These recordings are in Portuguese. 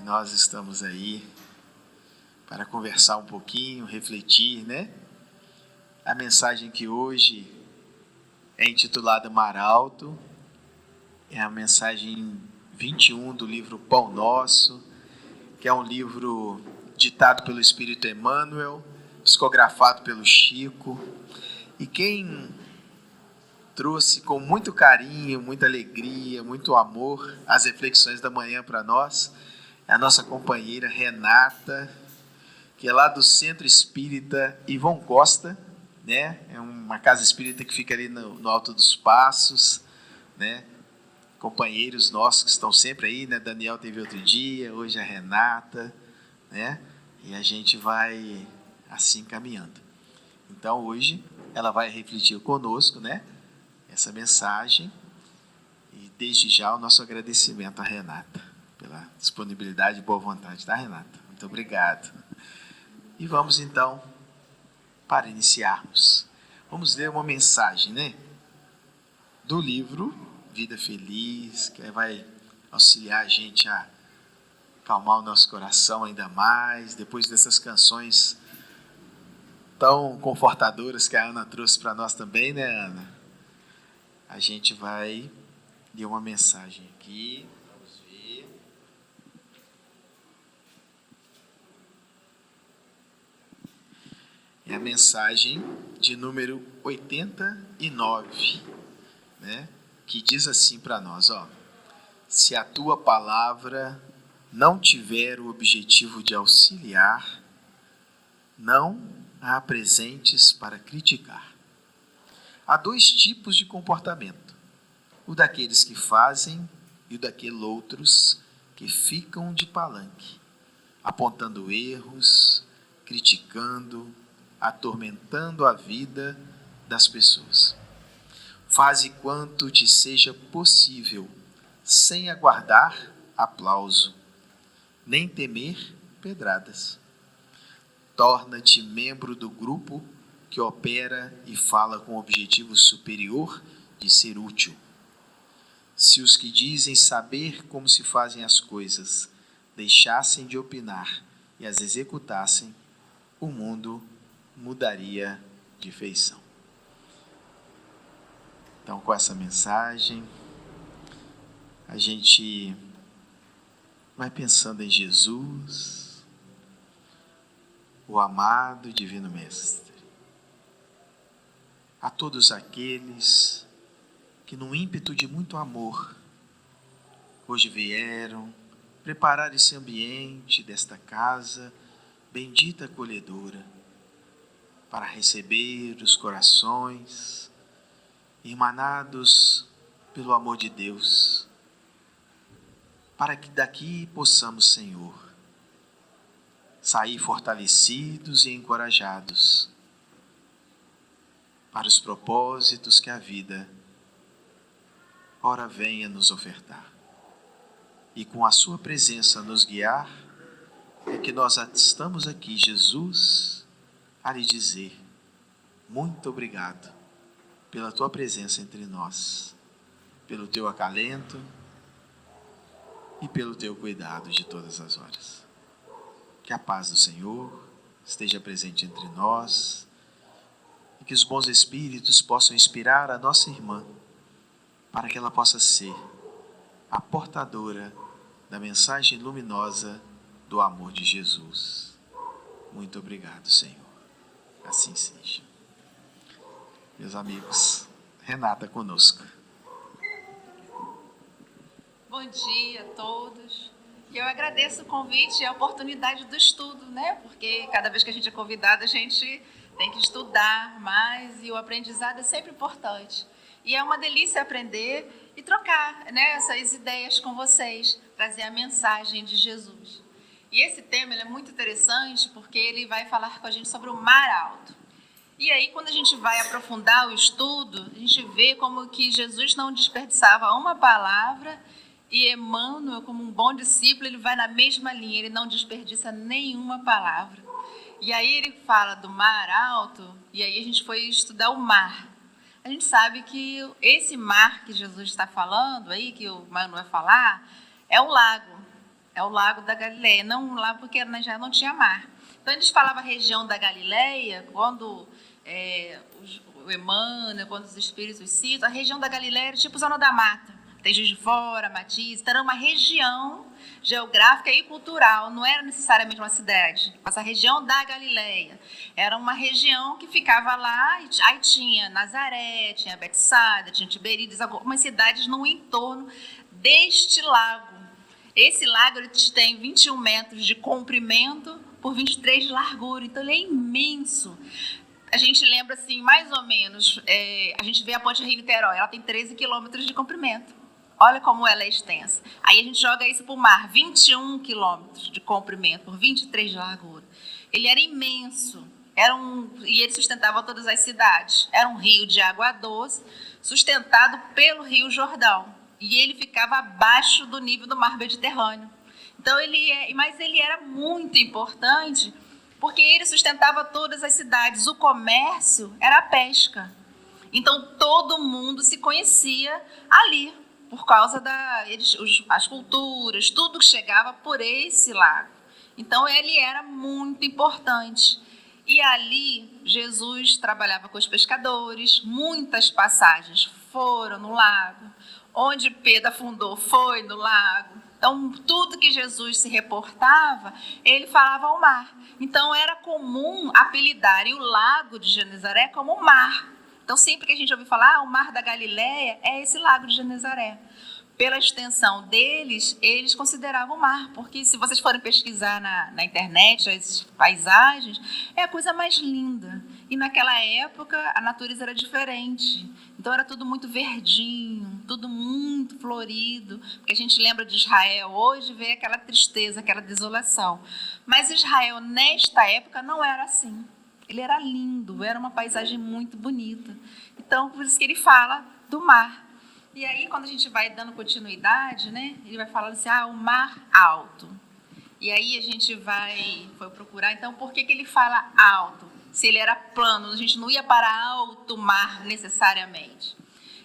nós estamos aí para conversar um pouquinho, refletir, né? A mensagem que hoje é intitulada Mar Alto, é a mensagem 21 do livro Pão Nosso, que é um livro ditado pelo Espírito Emmanuel, psicografado pelo Chico, e quem trouxe com muito carinho, muita alegria, muito amor as reflexões da manhã para nós é a nossa companheira Renata, que é lá do Centro Espírita Ivon Costa, né? É uma casa espírita que fica ali no Alto dos Passos, né? Companheiros nossos que estão sempre aí, né? Daniel teve outro dia, hoje a Renata, né? E a gente vai assim caminhando. Então hoje ela vai refletir conosco, né? Essa mensagem, e desde já o nosso agradecimento à Renata pela disponibilidade e boa vontade, tá, Renata? Muito obrigado. E vamos então, para iniciarmos, vamos ler uma mensagem, né, do livro Vida Feliz, que vai auxiliar a gente a acalmar o nosso coração ainda mais, depois dessas canções tão confortadoras que a Ana trouxe para nós também, né, Ana? A gente vai ler uma mensagem aqui, vamos ver. É a mensagem de número 89, né? Que diz assim para nós, ó: se a tua palavra não tiver o objetivo de auxiliar, não a apresentes para criticar. Há dois tipos de comportamento: o daqueles que fazem e o daqueles outros que ficam de palanque, apontando erros, criticando, atormentando a vida das pessoas. Faze quanto te seja possível, sem aguardar aplauso, nem temer pedradas. Torna-te membro do grupo que opera e fala com o objetivo superior de ser útil. Se os que dizem saber como se fazem as coisas deixassem de opinar e as executassem, o mundo mudaria de feição. Então, com essa mensagem, a gente vai pensando em Jesus, o amado e divino Mestre. A todos aqueles que, num ímpeto de muito amor, hoje vieram preparar esse ambiente desta casa bendita e acolhedora para receber os corações emanados pelo amor de Deus, para que daqui possamos, Senhor, sair fortalecidos e encorajados para os propósitos que a vida ora venha nos ofertar. E com a sua presença nos guiar, é que nós estamos aqui, Jesus, a lhe dizer muito obrigado pela tua presença entre nós, pelo teu acalento e pelo teu cuidado de todas as horas. Que a paz do Senhor esteja presente entre nós, e que os bons espíritos possam inspirar a nossa irmã, para que ela possa ser a portadora da mensagem luminosa do amor de Jesus. Muito obrigado, Senhor. Assim seja. Meus amigos, Renata conosco. Bom dia a todos. Eu agradeço o convite e a oportunidade do estudo, né? Porque cada vez que a gente é convidada, a gente tem que estudar mais, e o aprendizado é sempre importante. E é uma delícia aprender e trocar, né, essas ideias com vocês, trazer a mensagem de Jesus. E esse tema ele é muito interessante porque ele vai falar com a gente sobre o mar alto. E aí, quando a gente vai aprofundar o estudo, a gente vê como que Jesus não desperdiçava uma palavra, e Emmanuel, como um bom discípulo, ele vai na mesma linha, ele não desperdiça nenhuma palavra. E aí ele fala do mar alto, e aí a gente foi estudar o mar. A gente sabe que esse mar que Jesus está falando aí, que o Emmanuel vai falar, é um lago. É o lago da Galileia, não lá porque já não tinha mar. Então eles falavam a região da Galileia, quando o Emmanuel, quando os espíritos citam, a região da Galileia era tipo Zona da Mata. Tem Juiz de Fora, Matiz, então era uma região geográfica e cultural, não era necessariamente uma cidade. Essa região da Galileia era uma região que ficava lá, aí tinha Nazaré, tinha Betsaida, tinha Tiberíades, algumas cidades no entorno deste lago. Esse lago ele tem 21 metros de comprimento por 23 de largura, então ele é imenso. A gente lembra assim, mais ou menos, a gente vê a Ponte Rio-Niterói, ela tem 13 quilômetros de comprimento. Olha como ela é extensa. Aí a gente joga isso para o mar, 21 quilômetros de comprimento por 23 de largura. Ele era imenso, e ele sustentava todas as cidades. Era um rio de água doce, sustentado pelo Rio Jordão. E ele ficava abaixo do nível do mar Mediterrâneo. Então mas ele era muito importante, porque ele sustentava todas as cidades. O comércio era a pesca. Então todo mundo se conhecia ali, por causa as culturas, tudo chegava por esse lago. Então ele era muito importante. E ali Jesus trabalhava com os pescadores, muitas passagens foram no lago, onde Pedro afundou foi no lago. Então tudo que Jesus se reportava, ele falava ao mar. Então era comum apelidarem o lago de Genezaré como mar. Então, sempre que a gente ouve falar, o Mar da Galileia é esse lago de Genezaré. Pela extensão deles, eles consideravam o mar, porque se vocês forem pesquisar na internet as paisagens, é a coisa mais linda. E naquela época, a natureza era diferente. Então, era tudo muito verdinho, tudo muito florido, porque a gente lembra de Israel hoje, vê aquela tristeza, aquela desolação. Mas Israel, nesta época, não era assim. Ele era lindo, era uma paisagem muito bonita. Então, por isso que ele fala do mar. E aí, quando a gente vai dando continuidade, né, ele vai falando assim, o mar alto. E aí a gente foi procurar, então, por que ele fala alto? Se ele era plano, a gente não ia para alto mar necessariamente.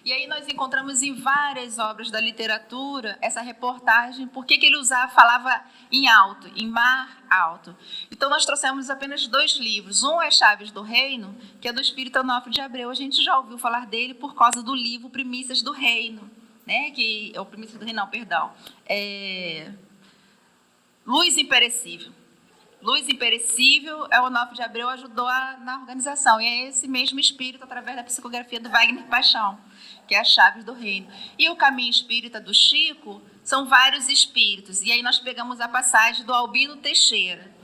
E aí nós encontramos em várias obras da literatura essa reportagem, por que ele falava em alto, em mar alto. Então nós trouxemos apenas 2 livros. Um é Chaves do Reino, que é do Espírito Onofre de Abreu. A gente já ouviu falar dele por causa do livro Primícias do Reino, né? Primícias do Reino, não, perdão. Luz Imperecível. Luz Imperecível, o Onofre de Abreu ajudou na organização. E é esse mesmo espírito, através da psicografia do Wagner Paixão, que é a Chaves do Reino. E o Caminho Espírita do Chico são vários espíritos. E aí nós pegamos a passagem do Albino Teixeira.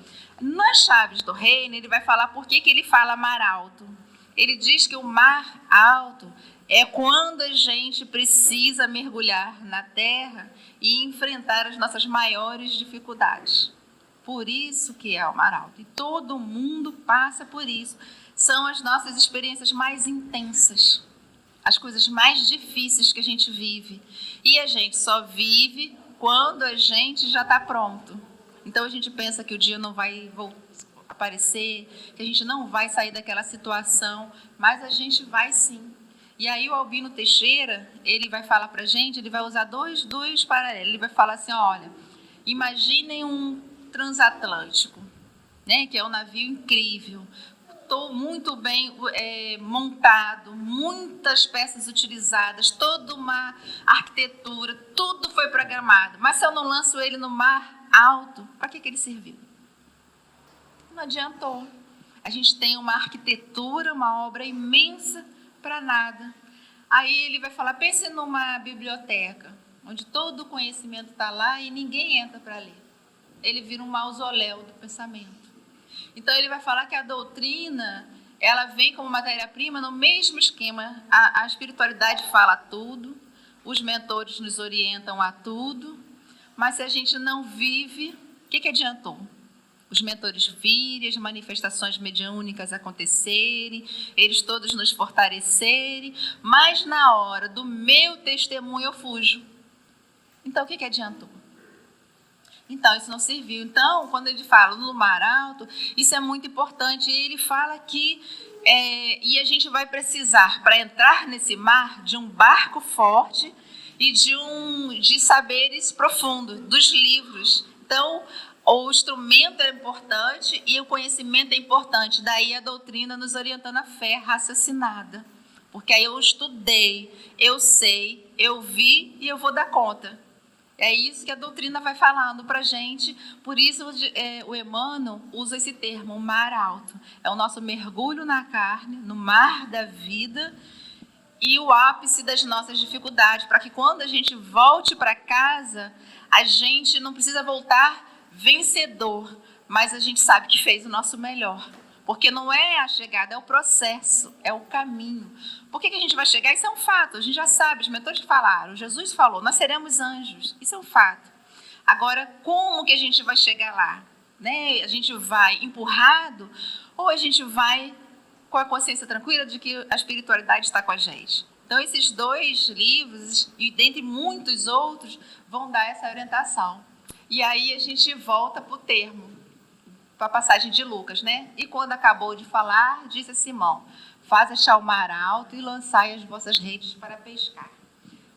Nas Chaves do Reino, ele vai falar por que ele fala mar alto. Ele diz que o mar alto é quando a gente precisa mergulhar na terra e enfrentar as nossas maiores dificuldades. Por isso que é o mar alto. E todo mundo passa por isso. São as nossas experiências mais intensas, as coisas mais difíceis que a gente vive. E a gente só vive quando a gente já está pronto. Então a gente pensa que o dia não vai aparecer, que a gente não vai sair daquela situação, mas a gente vai sim. E aí o Albino Teixeira, ele vai falar para a gente, ele vai usar dois paralelos. Ele vai falar assim, olha, imaginem um transatlântico, né, que é um navio incrível, muito bem montado, muitas peças utilizadas, toda uma arquitetura, tudo foi programado. Mas se eu não lanço ele no mar alto, para que ele serviu? Não adiantou. A gente tem uma arquitetura, uma obra imensa para nada. Aí ele vai falar, pense numa biblioteca, onde todo o conhecimento está lá e ninguém entra para ler. Ele vira um mausoléu do pensamento. Então, ele vai falar que a doutrina, ela vem como matéria-prima no mesmo esquema. A espiritualidade fala tudo, os mentores nos orientam a tudo, mas se a gente não vive, o que adiantou? Os mentores virem, as manifestações mediúnicas acontecerem, eles todos nos fortalecerem, mas na hora do meu testemunho eu fujo. Então, o que adiantou? Então, isso não serviu. Então, quando ele fala no mar alto, isso é muito importante. Ele fala que e a gente vai precisar, para entrar nesse mar, de um barco forte e de saberes profundos, dos livros. Então, o instrumento é importante e o conhecimento é importante. Daí a doutrina nos orientando a fé raciocinada. Porque aí eu estudei, eu sei, eu vi e eu vou dar conta. É isso que a doutrina vai falando para a gente. Por isso o Emmanuel usa esse termo, mar alto. É o nosso mergulho na carne, no mar da vida e o ápice das nossas dificuldades. Para que quando a gente volte para casa, a gente não precisa voltar vencedor, mas a gente sabe que fez o nosso melhor. Porque não é a chegada, é o processo, é o caminho. Por que a gente vai chegar? Isso é um fato, a gente já sabe, os mentores falaram, Jesus falou, nós seremos anjos, isso é um fato. Agora, como que a gente vai chegar lá? Né? A gente vai empurrado ou a gente vai com a consciência tranquila de que a espiritualidade está com a gente? Então, esses 2 livros, e dentre muitos outros, vão dar essa orientação. E aí a gente volta para o termo, para a passagem de Lucas, né? E quando acabou de falar, disse a Simão, faz achar o mar alto e lançai as vossas redes para pescar.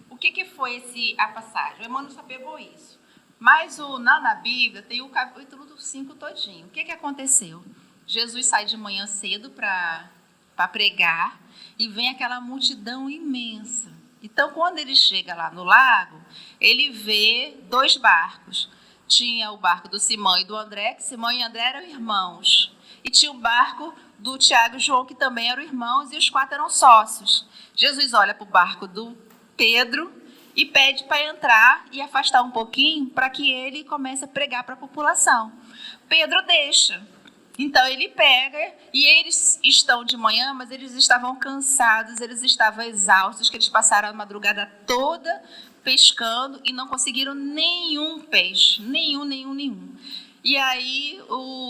O que foi a passagem? O Emmanuel só pegou isso. Mas na Bíblia tem o capítulo 5 todinho. O que aconteceu? Jesus sai de manhã cedo para pregar e vem aquela multidão imensa. Então, quando ele chega lá no lago, ele vê 2 barcos. Tinha o barco do Simão e do André, que Simão e André eram irmãos. E tinha o barco do Tiago e João, que também eram irmãos, e os 4 eram sócios. Jesus olha para o barco do Pedro e pede para entrar e afastar um pouquinho para que ele comece a pregar para a população. Pedro deixa. Então ele pega e eles estão de manhã, mas eles estavam cansados, eles estavam exaustos, que eles passaram a madrugada toda pescando e não conseguiram nenhum peixe, nenhum. E aí,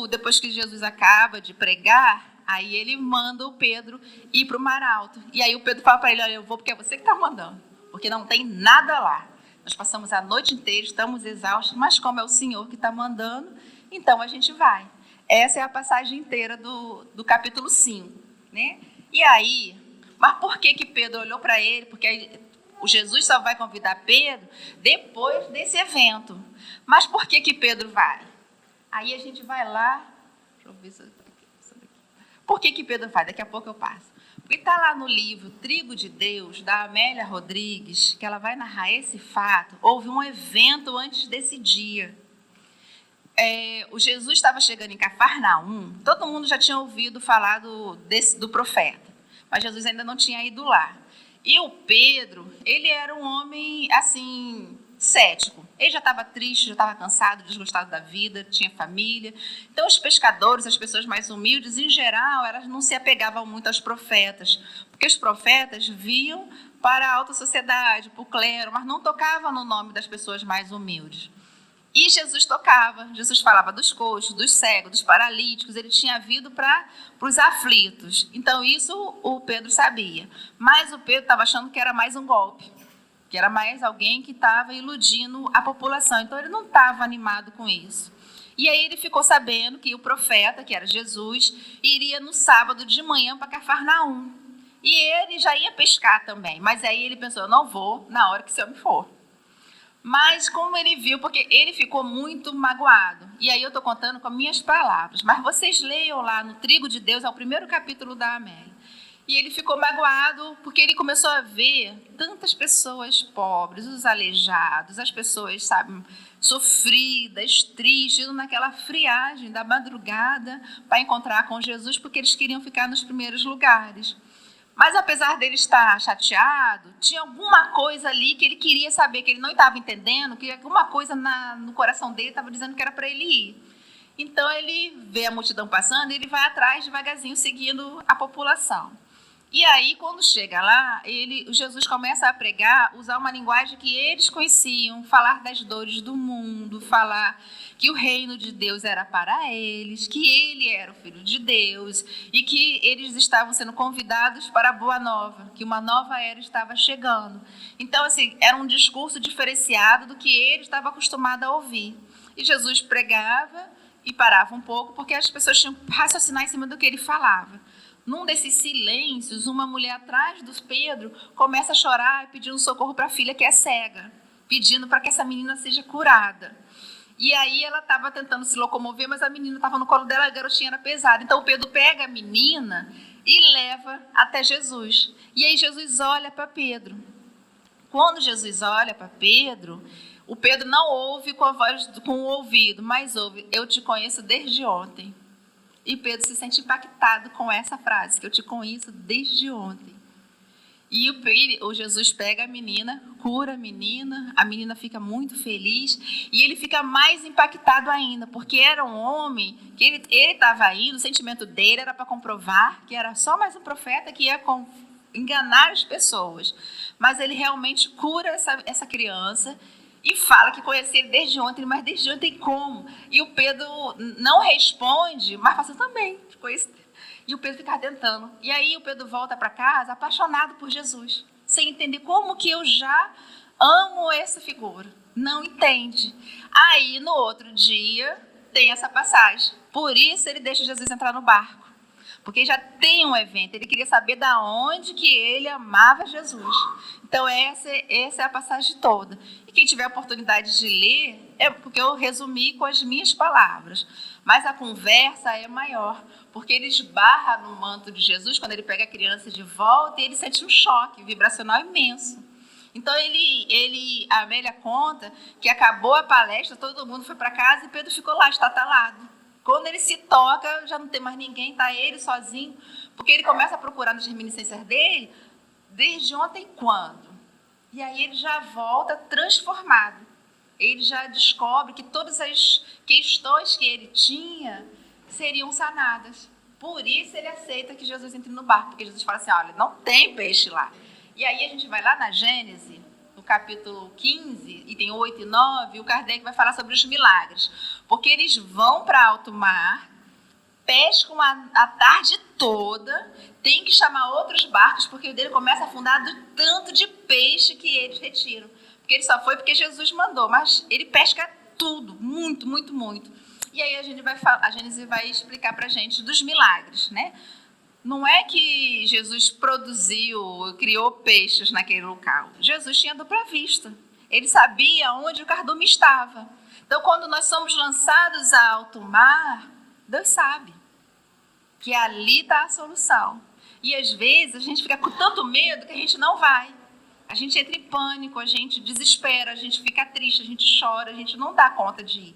depois que Jesus acaba de pregar, aí ele manda o Pedro ir para o mar alto. E aí o Pedro fala para ele, olha, eu vou porque é você que está mandando, porque não tem nada lá. Nós passamos a noite inteira, estamos exaustos, mas como é o Senhor que está mandando, então a gente vai. Essa é a passagem inteira do capítulo 5. Né? E aí, mas por que Pedro olhou para ele? Porque aí, o Jesus só vai convidar Pedro depois desse evento. Mas por que Pedro vai? Aí a gente vai lá. Deixa eu ver isso aqui. Por que Pedro vai? Daqui a pouco eu passo. Porque está lá no livro Trigo de Deus, da Amélia Rodrigues, que ela vai narrar esse fato. Houve um evento antes desse dia. O Jesus estava chegando em Cafarnaum. Todo mundo já tinha ouvido falar do profeta. Mas Jesus ainda não tinha ido lá. E o Pedro, ele era um homem, assim, cético. Ele já estava triste, já estava cansado, desgostado da vida, tinha família. Então, os pescadores, as pessoas mais humildes, em geral, elas não se apegavam muito aos profetas. Porque os profetas viam para a alta sociedade, para o clero, mas não tocavam no nome das pessoas mais humildes. E Jesus tocava, Jesus falava dos coxos, dos cegos, dos paralíticos, ele tinha vindo para os aflitos. Então, isso o Pedro sabia. Mas o Pedro estava achando que era mais um golpe, que era mais alguém que estava iludindo a população. Então, ele não estava animado com isso. E aí ele ficou sabendo que o profeta, que era Jesus, iria no sábado de manhã para Cafarnaum. E ele já ia pescar também. Mas aí ele pensou, eu não vou na hora que esse homem for. Mas como ele viu, porque ele ficou muito magoado. E aí eu estou contando com minhas palavras. Mas vocês leiam lá no Trigo de Deus, é o primeiro capítulo da Amélia. E ele ficou magoado porque ele começou a ver tantas pessoas pobres, os aleijados, as pessoas, sabe, sofridas, tristes, naquela friagem da madrugada para encontrar com Jesus, porque eles queriam ficar nos primeiros lugares. Mas, apesar dele estar chateado, tinha alguma coisa ali que ele queria saber, que ele não estava entendendo, que alguma coisa no coração dele estava dizendo que era para ele ir. Então, ele vê a multidão passando e ele vai atrás devagarzinho, seguindo a população. E aí, quando chega lá, Jesus começa a pregar, usar uma linguagem que eles conheciam, falar das dores do mundo, falar que o reino de Deus era para eles, que ele era o Filho de Deus e que eles estavam sendo convidados para a Boa Nova, que uma nova era estava chegando. Então, assim, era um discurso diferenciado do que ele estava acostumado a ouvir. E Jesus pregava e parava um pouco, porque as pessoas tinham que raciocinar em cima do que ele falava. Num desses silêncios, uma mulher atrás do Pedro começa a chorar e pedindo socorro para a filha que é cega, pedindo para que essa menina seja curada. E aí ela estava tentando se locomover, mas a menina estava no colo dela, a garotinha era pesada. Então o Pedro pega a menina e leva até Jesus. E aí Jesus olha para Pedro. Quando Jesus olha para Pedro, o Pedro não ouve com a voz, com o ouvido, mas ouve: eu te conheço desde ontem. E Pedro se sente impactado com essa frase, que eu te conheço desde ontem. E o Jesus pega a menina, cura a menina fica muito feliz, e ele fica mais impactado ainda, porque era um homem que ele estava indo, o sentimento dele era para comprovar que era só mais um profeta que ia enganar as pessoas. Mas ele realmente cura essa criança e fala que conhecia ele desde ontem, mas desde ontem como? E o Pedro não responde, mas fala assim, também, conheci. E o Pedro fica tentando. E aí o Pedro volta para casa apaixonado por Jesus, sem entender como que eu já amo essa figura. Não entende. Aí no outro dia tem essa passagem. Por isso ele deixa Jesus entrar no barco. Porque já tem um evento. Ele queria saber de onde que ele amava Jesus. Então essa é a passagem toda. E quem tiver a oportunidade de ler, é porque eu resumi com as minhas palavras. Mas a conversa é maior. Porque ele esbarra no manto de Jesus quando ele pega a criança de volta e ele sente um choque vibracional imenso. Então a Amélia conta que acabou a palestra, todo mundo foi para casa e Pedro ficou lá, estatalado. Quando ele se toca, já não tem mais ninguém, está ele sozinho, porque ele começa a procurar nas reminiscências dele, desde ontem quando? E aí ele já volta transformado. Ele já descobre que todas as questões que ele tinha seriam sanadas. Por isso ele aceita que Jesus entre no barco, porque Jesus fala assim, olha, não tem peixe lá. E aí a gente vai lá na Gênesis, no capítulo 15, e tem 8 e 9, e o Kardec vai falar sobre os milagres. Porque eles vão para alto mar, pescam a tarde toda, tem que chamar outros barcos, porque o dele começa a afundar do tanto de peixe que eles retiram. Porque ele só foi porque Jesus mandou, mas ele pesca tudo, muito, muito, muito. E aí a Gênesis vai explicar para a gente dos milagres, né? Não é que Jesus criou peixes naquele local. Jesus tinha dupla vista. Ele sabia onde o cardume estava. Então, quando nós somos lançados a alto mar, Deus sabe que ali está a solução. E às vezes a gente fica com tanto medo que a gente não vai. A gente entra em pânico, a gente desespera, a gente fica triste, a gente chora, a gente não dá conta de ir.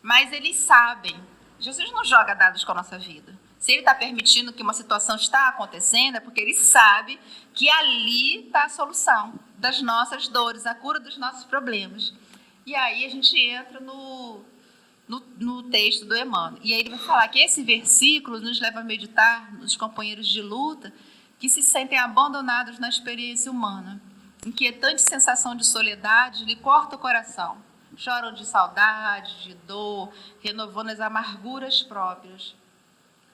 Mas eles sabem. Jesus não joga dados com a nossa vida. Se ele está permitindo que uma situação está acontecendo, é porque ele sabe que ali está a solução das nossas dores, a cura dos nossos problemas. E aí a gente entra no texto do Emmanuel. E aí ele vai falar que esse versículo nos leva a meditar nos companheiros de luta que se sentem abandonados na experiência humana. Inquietante sensação de soledade lhe corta o coração. Choram de saudade, de dor, renovando as amarguras próprias.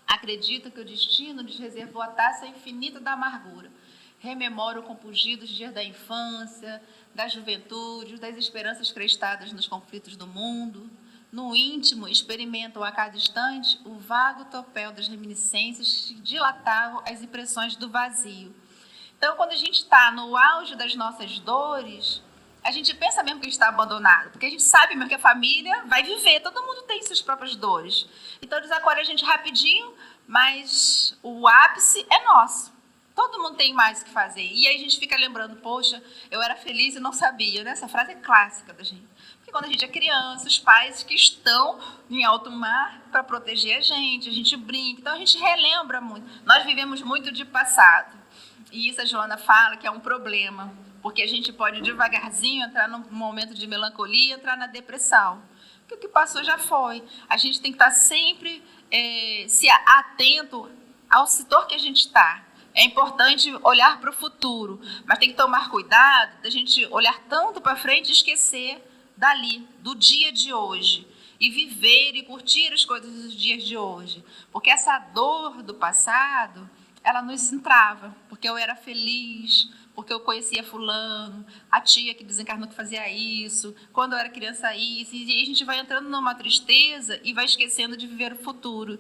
Acreditam que o destino lhes reservou a taça infinita da amargura. Rememoram compungidos dias da infância, da juventude, das esperanças crestadas nos conflitos do mundo. No íntimo, experimentam a cada instante o vago topel das reminiscências que dilatavam as impressões do vazio. Então, quando a gente está no auge das nossas dores, a gente pensa mesmo que está abandonado, porque a gente sabe mesmo que a família vai viver, todo mundo tem suas próprias dores. Então, eles acolhem a gente rapidinho, mas o ápice é nosso. Todo mundo tem mais o que fazer. E aí a gente fica lembrando, poxa, eu era feliz e não sabia, né? Essa frase é clássica da gente. Porque quando a gente é criança, os pais que estão em alto mar para proteger a gente brinca. Então, a gente relembra muito. Nós vivemos muito de passado. E isso a Joana fala que é um problema, porque a gente pode devagarzinho entrar num momento de melancolia, entrar na depressão. Porque o que passou já foi. A gente tem que estar sempre se atento ao setor que a gente está. É importante olhar para o futuro, mas tem que tomar cuidado da gente olhar tanto para frente e esquecer dali, do dia de hoje. E viver e curtir as coisas dos dias de hoje. Porque essa dor do passado, ela nos entrava, porque eu era feliz, porque eu conhecia fulano, a tia que desencarnou que fazia isso, quando eu era criança isso, e a gente vai entrando numa tristeza e vai esquecendo de viver o futuro.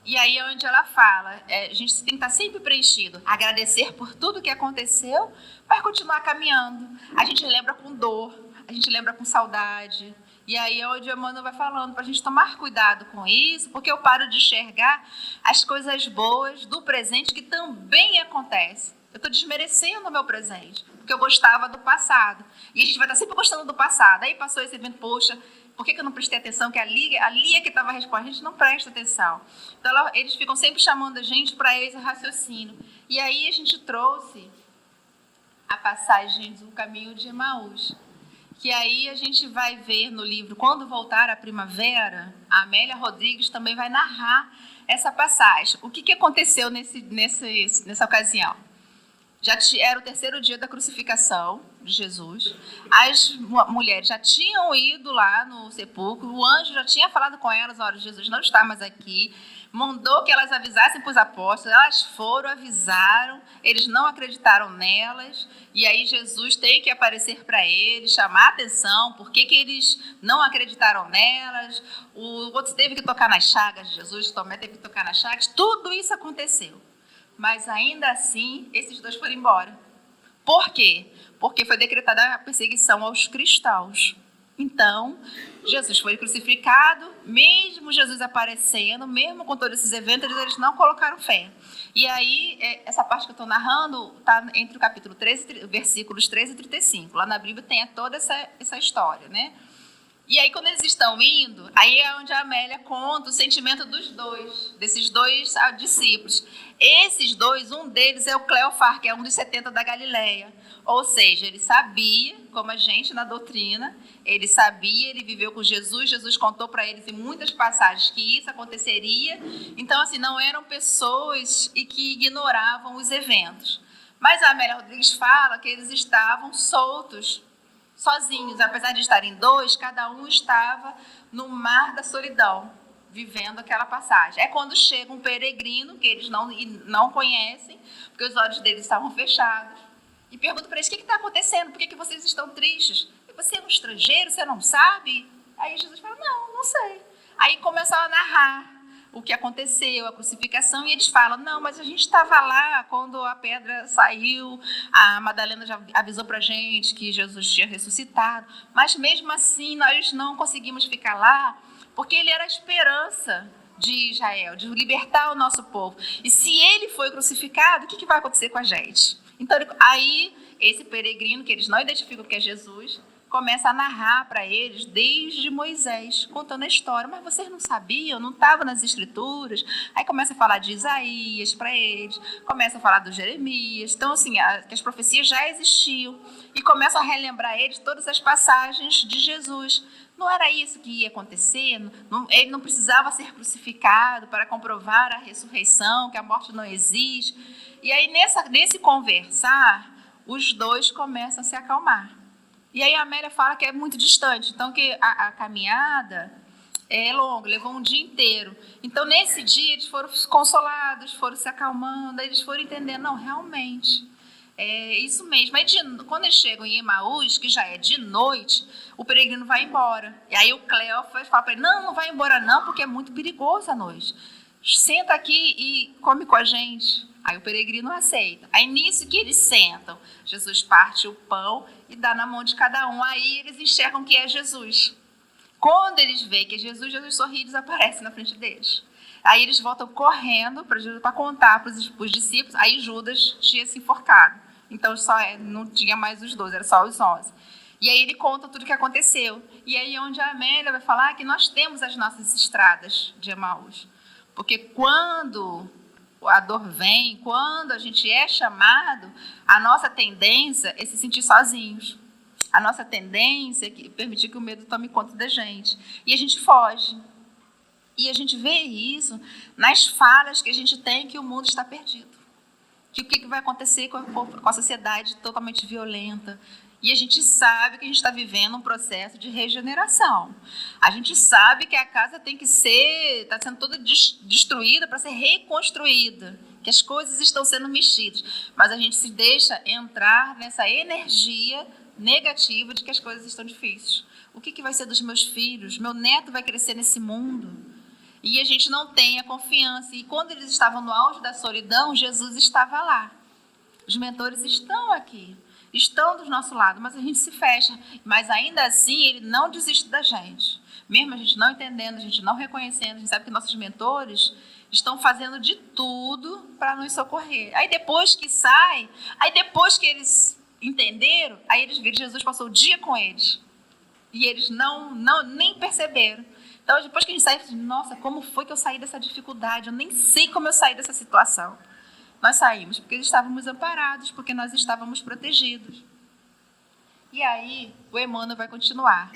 E aí é onde ela fala, a gente tem que estar sempre preenchido, agradecer por tudo que aconteceu, para continuar caminhando. A gente lembra com dor, a gente lembra com saudade, E aí é onde a Emmanuel vai falando para a gente tomar cuidado com isso, porque eu paro de enxergar as coisas boas do presente que também acontecem. Eu estou desmerecendo o meu presente, porque eu gostava do passado. E a gente vai estar sempre gostando do passado. Aí passou esse evento, poxa, por que eu não prestei atenção? Que ali é que estava a resposta. A gente não presta atenção. Então, eles ficam sempre chamando a gente para esse raciocínio. E aí a gente trouxe a passagem do caminho de Emaús, que aí a gente vai ver no livro Quando Voltar a Primavera, a Amélia Rodrigues também vai narrar essa passagem. O que aconteceu nessa ocasião? Já era o 3º dia da crucificação de Jesus. As mulheres já tinham ido lá no sepulcro, o anjo já tinha falado com elas, olha, Jesus não está mais aqui, mandou que elas avisassem para os apóstolos, elas foram, avisaram, eles não acreditaram nelas, e aí Jesus tem que aparecer para eles, chamar a atenção, por que eles não acreditaram nelas, o outro teve que tocar nas chagas de Jesus, Tomé teve que tocar nas chagas, tudo isso aconteceu. Mas ainda assim, esses 2 foram embora. Por quê? Porque foi decretada a perseguição aos cristãos. Então, Jesus foi crucificado, mesmo Jesus aparecendo, mesmo com todos esses eventos, eles não colocaram fé. E aí, essa parte que eu estou narrando está entre o capítulo 13, versículos 13 e 35. Lá na Bíblia tem toda essa história, né? E aí, quando eles estão indo, aí é onde a Amélia conta o sentimento desses 2 discípulos. Esses 2, um deles é o Cleofar, que é um dos 70 da Galileia. Ou seja, ele sabia, como a gente na doutrina, ele sabia, ele viveu com Jesus, Jesus contou para eles em muitas passagens que isso aconteceria. Então, assim, não eram pessoas que ignoravam os eventos. Mas a Amélia Rodrigues fala que eles estavam soltos, sozinhos, apesar de estarem 2, cada um estava no mar da solidão, vivendo aquela passagem. É quando chega um peregrino, que eles não conhecem, porque os olhos deles estavam fechados, e pergunta para eles, o que está acontecendo? Por que vocês estão tristes? Você é um estrangeiro, você não sabe? Aí Jesus fala, não sei. Aí começam a narrar o que aconteceu, a crucificação, e eles falam, não, mas a gente estava lá quando a pedra saiu, a Madalena já avisou para a gente que Jesus tinha ressuscitado, mas mesmo assim nós não conseguimos ficar lá, porque ele era a esperança de Israel, de libertar o nosso povo. E se ele foi crucificado, o que vai acontecer com a gente? Então, aí, esse peregrino, que eles não identificam que é Jesus, começa a narrar para eles desde Moisés, contando a história. Mas vocês não sabiam, não estavam nas escrituras? Aí começa a falar de Isaías para eles, começa a falar do Jeremias. Então, assim, que as profecias já existiam. E começa a relembrar eles todas as passagens de Jesus. Não era isso que ia acontecer? Ele não precisava ser crucificado para comprovar a ressurreição, que a morte não existe. E aí, nesse conversar, os 2 começam a se acalmar. E aí a Amélia fala que é muito distante, então que a caminhada é longa, levou um dia inteiro. Então, nesse dia, eles foram consolados, foram se acalmando, aí eles foram entendendo, não, realmente, é isso mesmo. Aí, quando eles chegam em Emaús, que já é de noite, o peregrino vai embora. E aí o Cleófas fala para ele, não vai embora não, porque é muito perigoso à noite. Senta aqui e come com a gente. Aí o peregrino aceita. Aí nisso que eles sentam, Jesus parte o pão e dá na mão de cada um. Aí eles enxergam que é Jesus. Quando eles veem que é Jesus, Jesus sorri e desaparece na frente deles. Aí eles voltam correndo para contar para os discípulos. Aí Judas tinha se enforcado. Então não tinha mais os 12, era só os 11. E aí ele conta tudo o que aconteceu. E aí é onde a Amélia vai falar que nós temos as nossas estradas de Emaús. Porque quando a dor vem, quando a gente é chamado, a nossa tendência é se sentir sozinhos. A nossa tendência é permitir que o medo tome conta da gente. E a gente foge. E a gente vê isso nas falas que a gente tem que o mundo está perdido. Que o que vai acontecer com a sociedade totalmente violenta. E a gente sabe que a gente está vivendo um processo de regeneração. A gente sabe que a casa está sendo toda destruída para ser reconstruída, que as coisas estão sendo mexidas. Mas a gente se deixa entrar nessa energia negativa de que as coisas estão difíceis. O que vai ser dos meus filhos? Meu neto vai crescer nesse mundo? E a gente não tem a confiança. E quando eles estavam no auge da solidão, Jesus estava lá. Os mentores estão aqui. estão do nosso lado, mas a gente se fecha. Mas ainda assim, ele não desiste da gente. Mesmo a gente não entendendo, a gente não reconhecendo, a gente sabe que nossos mentores estão fazendo de tudo para nos socorrer. Aí depois que sai, aí depois que eles entenderam, aí eles viram que Jesus passou o dia com eles. E eles nem perceberam. Então, depois que a gente sai, nossa, como foi que eu saí dessa dificuldade? Eu nem sei como eu saí dessa situação. Nós saímos porque estávamos amparados, porque nós estávamos protegidos. E aí, o Emmanuel vai continuar.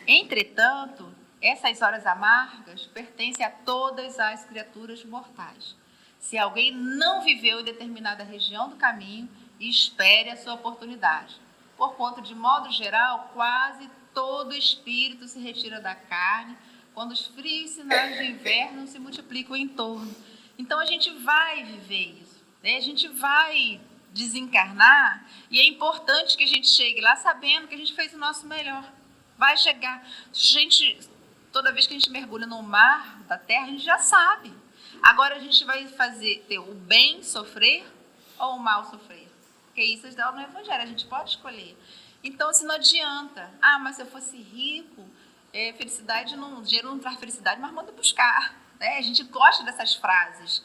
Entretanto, essas horas amargas pertencem a todas as criaturas mortais. Se alguém não viveu em determinada região do caminho, espere a sua oportunidade. Porquanto, de modo geral, quase todo espírito se retira da carne, quando os frios sinais do inverno se multiplicam em torno. Então, a gente vai viver isso, né? A gente vai desencarnar e é importante que a gente chegue lá sabendo que a gente fez o nosso melhor. Vai chegar. Toda vez que a gente mergulha no mar da terra, a gente já sabe. Agora, a gente vai ter o bem sofrer ou o mal sofrer. Porque isso está no Evangelho, a gente pode escolher. Então, assim, não adianta. Mas se eu fosse rico, felicidade dinheiro não traz felicidade, mas manda buscar. Né? A gente gosta dessas frases.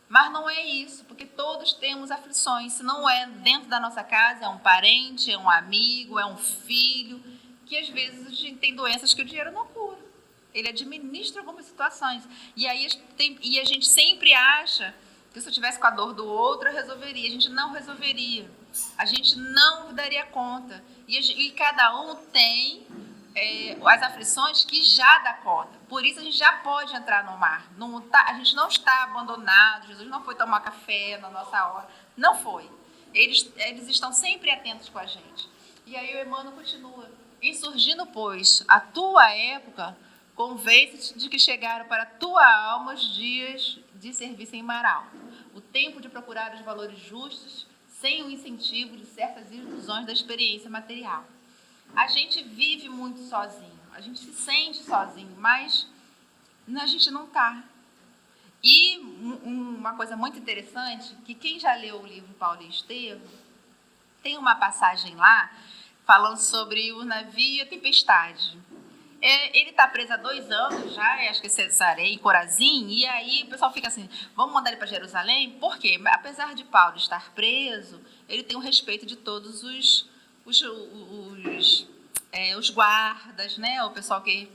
Mas não é isso, porque todos temos aflições. Se não é dentro da nossa casa, é um parente, é um amigo, é um filho, que às vezes a gente tem doenças que o dinheiro não cura. Ele administra algumas situações. E a gente sempre acha que se eu tivesse com a dor do outro, eu resolveria. A gente não resolveria. A gente não daria conta. E cada um tem as aflições que já dá conta. Por isso a gente já pode entrar no mar. A gente não está abandonado. Jesus não foi tomar café na nossa hora. Não foi. Eles estão sempre atentos com a gente. E aí o Emmanuel continua. Insurgindo, pois, a tua época, convence-te de que chegaram para a tua alma os dias de serviço em mar alto. O tempo de procurar os valores justos, sem o incentivo de certas ilusões da experiência material. A gente vive muito sozinho, a gente se sente sozinho, mas a gente não está. E uma coisa muito interessante, que quem já leu o livro Paulo e Estevão, tem uma passagem lá falando sobre o navio e a tempestade. Ele está preso há 2 anos já, acho que é Cesareia, em Corazim, e aí o pessoal fica assim, vamos mandar ele para Jerusalém? Por quê? Apesar de Paulo estar preso, ele tem o respeito de todos os guardas, né? O pessoal que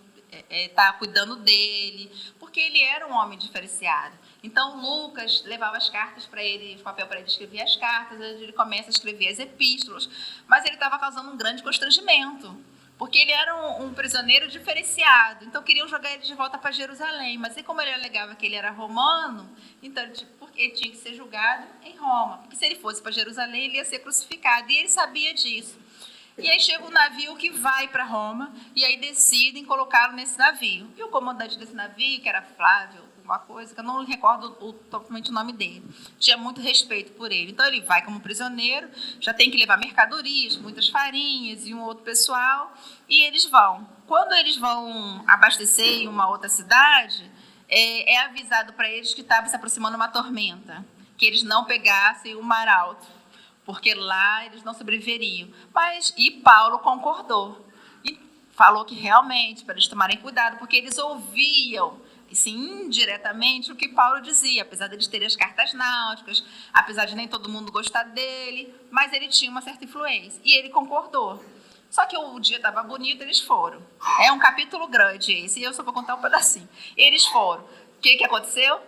está cuidando dele, porque ele era um homem diferenciado. Então, Lucas levava as cartas para ele, o papel para ele escrever as cartas, ele começa a escrever as epístolas, mas ele estava causando um grande constrangimento, porque ele era um prisioneiro diferenciado, então queriam jogar ele de volta para Jerusalém, mas e como ele alegava que ele era romano, então ele tinha que ser julgado em Roma, porque se ele fosse para Jerusalém, ele ia ser crucificado, e ele sabia disso. E aí chega um navio que vai para Roma, e aí decidem colocá-lo nesse navio. E o comandante desse navio, que era Flávio, uma coisa que eu não recordo totalmente o nome dele, tinha muito respeito por ele. Então ele vai como prisioneiro, já tem que levar mercadorias, muitas farinhas e um outro pessoal, e eles vão. Quando eles vão abastecer em uma outra cidade, é avisado para eles que estava se aproximando uma tormenta, que eles não pegassem o mar alto, porque lá eles não sobreviveriam. E Paulo concordou e falou que realmente, para eles tomarem cuidado, porque eles ouviam, assim, indiretamente, o que Paulo dizia, apesar de eles terem as cartas náuticas, apesar de nem todo mundo gostar dele, mas ele tinha uma certa influência, e ele concordou. Só que o dia estava bonito, eles foram. É um capítulo grande esse, e eu só vou contar um pedacinho. Eles foram. O que aconteceu?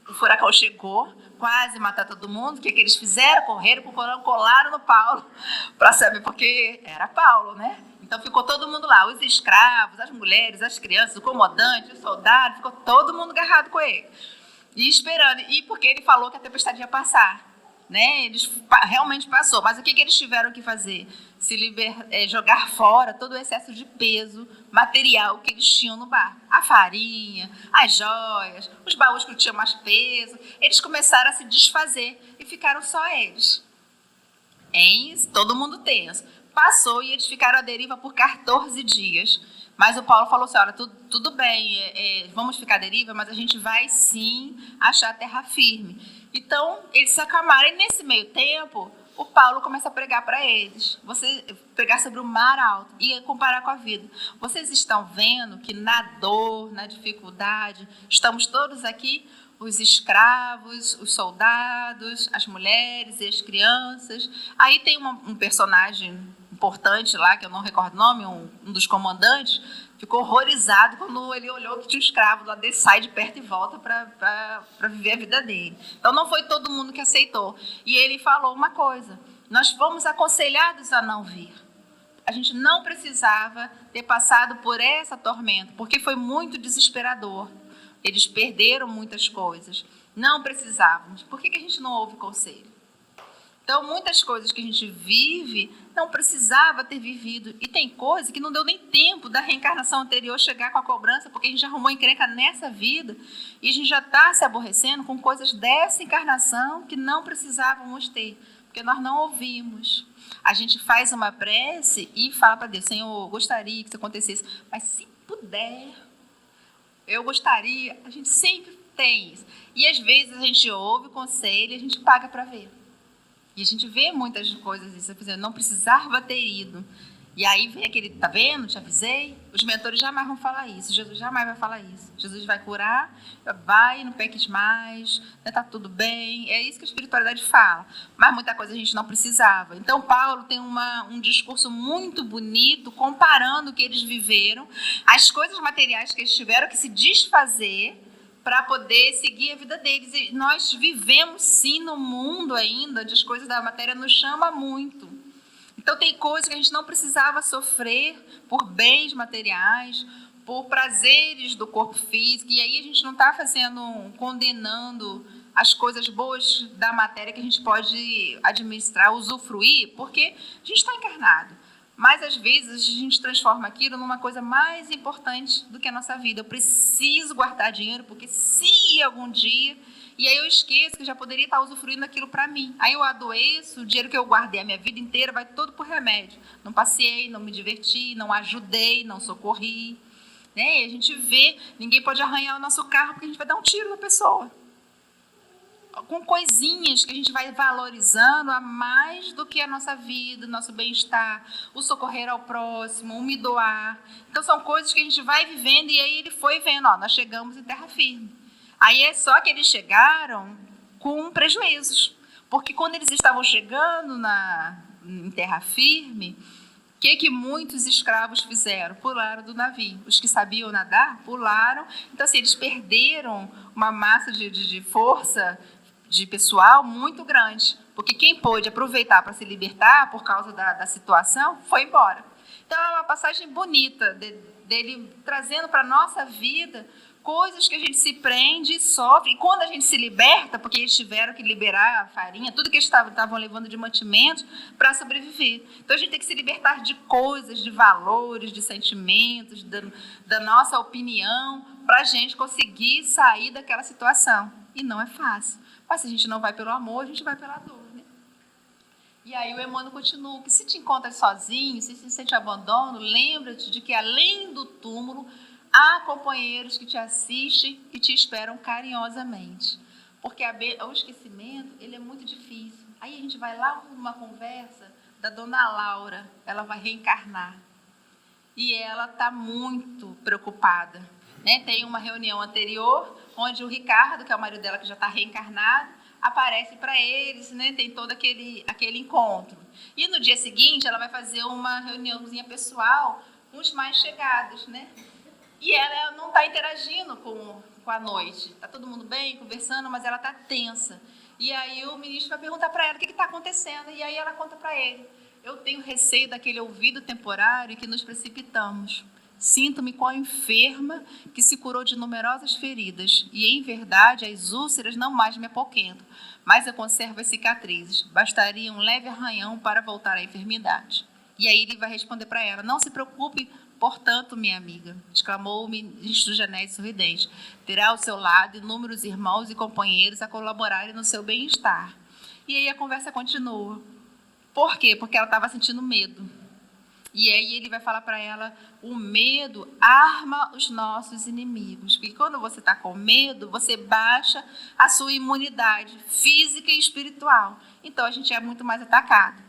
O furacão chegou, quase matar todo mundo. O que eles fizeram? Correram, colaram no Paulo, para saber, porque era Paulo, né? Então ficou todo mundo lá, os escravos, as mulheres, as crianças, o comandante, o soldado, ficou todo mundo agarrado com ele. E esperando, e porque ele falou que a tempestade ia passar, né? Eles realmente passou, mas o que eles tiveram que fazer? Jogar fora todo o excesso de peso material que eles tinham no barco. A farinha, as joias, os baús que tinham mais peso. Eles começaram a se desfazer e ficaram só eles. Todo mundo tenso. Passou e eles ficaram à deriva por 14 dias. Mas o Paulo falou assim, olha, tudo bem, vamos ficar à deriva, mas a gente vai sim achar a terra firme. Então, eles se acalmaram. E nesse meio tempo, o Paulo começa a pregar para eles. Pregar sobre o mar alto e comparar com a vida. Vocês estão vendo que na dor, na dificuldade, estamos todos aqui, os escravos, os soldados, as mulheres e as crianças. Aí tem um personagem importante lá, que eu não recordo o nome, um dos comandantes, ficou horrorizado quando ele olhou que tinha um escravo lá dele, sai de perto e volta para viver a vida dele. Então não foi todo mundo que aceitou. E ele falou uma coisa: nós fomos aconselhados a não vir. A gente não precisava ter passado por essa tormenta, porque foi muito desesperador. Eles perderam muitas coisas. Não precisávamos. Por que a gente não ouve conselho? Então, muitas coisas que a gente vive não precisava ter vivido. E tem coisa que não deu nem tempo da reencarnação anterior chegar com a cobrança, porque a gente já arrumou encrenca nessa vida e a gente já está se aborrecendo com coisas dessa encarnação que não precisávamos ter, porque nós não ouvimos. A gente faz uma prece e fala para Deus: Senhor, eu gostaria que isso acontecesse, mas se puder, eu gostaria. A gente sempre tem isso. E às vezes a gente ouve o conselho e a gente paga para ver. E a gente vê muitas coisas isso, não precisava ter ido. E aí vem aquele, tá vendo? Te avisei. Os mentores jamais vão falar isso. Jesus jamais vai falar isso. Jesus vai curar, vai, não peques mais, tá tudo bem. É isso que a espiritualidade fala. Mas muita coisa a gente não precisava. Então Paulo tem um discurso muito bonito, comparando o que eles viveram, as coisas materiais que eles tiveram que se desfazer para poder seguir a vida deles. E nós vivemos, sim, no mundo ainda, onde as coisas da matéria nos chamam muito. Então, tem coisas que a gente não precisava sofrer por bens materiais, por prazeres do corpo físico. E aí a gente não está condenando as coisas boas da matéria que a gente pode administrar, usufruir, porque a gente está encarnado. Mas, às vezes, a gente transforma aquilo numa coisa mais importante do que a nossa vida. Eu preciso guardar dinheiro, porque se algum dia... E aí eu esqueço que eu já poderia estar usufruindo aquilo para mim. Aí eu adoeço, o dinheiro que eu guardei a minha vida inteira vai todo por remédio. Não passeei, não me diverti, não ajudei, não socorri. Né? E a gente vê, ninguém pode arranhar o nosso carro porque a gente vai dar um tiro na pessoa. Com coisinhas que a gente vai valorizando a mais do que a nossa vida, o nosso bem-estar, o socorrer ao próximo, o me doar. Então, são coisas que a gente vai vivendo e aí ele foi vendo, nós chegamos em terra firme. Aí é só que eles chegaram com prejuízos, porque quando eles estavam chegando em terra firme, o que muitos escravos fizeram? Pularam do navio. Os que sabiam nadar, pularam. Então, assim, eles perderam uma massa de força, de pessoal muito grande, porque quem pôde aproveitar para se libertar por causa da situação, foi embora. Então, é uma passagem bonita dele trazendo para a nossa vida coisas que a gente se prende e sofre, e quando a gente se liberta, porque eles tiveram que liberar a farinha, tudo que eles estavam levando de mantimentos para sobreviver. Então, a gente tem que se libertar de coisas, de valores, de sentimentos, da nossa opinião, para a gente conseguir sair daquela situação. E não é fácil. Mas se a gente não vai pelo amor, a gente vai pela dor, né? E aí o Emmanuel continua, que se te encontras sozinho, se te sente abandono, lembra-te de que além do túmulo, há companheiros que te assistem e te esperam carinhosamente. Porque o esquecimento, ele é muito difícil. Aí a gente vai lá numa conversa da dona Laura, ela vai reencarnar. E ela está muito preocupada. Né? Tem uma reunião anterior, onde o Ricardo, que é o marido dela, que já está reencarnado, aparece para eles, né? Tem todo aquele encontro. E no dia seguinte, ela vai fazer uma reuniãozinha pessoal com os mais chegados, né? E ela não está interagindo com a noite. Está todo mundo bem, conversando, mas ela está tensa. E aí o ministro vai perguntar para ela o que está acontecendo. E aí ela conta para ele: eu tenho receio daquele ouvido temporário que nos precipitamos. Sinto-me qual enferma que se curou de numerosas feridas, e, em verdade, as úlceras não mais me apoquentam, mas eu conservo as cicatrizes. Bastaria um leve arranhão para voltar à enfermidade. E aí ele vai responder para ela: não se preocupe, portanto, minha amiga, exclamou o ministro Genésio sorridente, terá ao seu lado inúmeros irmãos e companheiros a colaborarem no seu bem-estar. E aí a conversa continua. Por quê? Porque ela estava sentindo medo. E aí ele vai falar para ela, o medo arma os nossos inimigos. Porque quando você está com medo, você baixa a sua imunidade física e espiritual. Então a gente é muito mais atacado.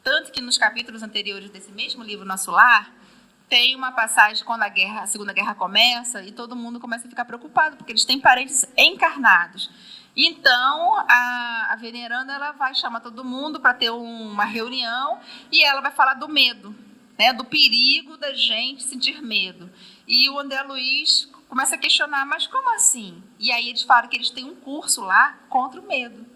Tanto que nos capítulos anteriores desse mesmo livro, Nosso Lar, tem uma passagem quando a Segunda Guerra começa e todo mundo começa a ficar preocupado, porque eles têm parentes encarnados. Então, a veneranda ela vai chamar todo mundo para ter uma reunião e ela vai falar do medo, né, do perigo da gente sentir medo. E o André Luiz começa a questionar, mas como assim? E aí eles falam que eles têm um curso lá contra o medo.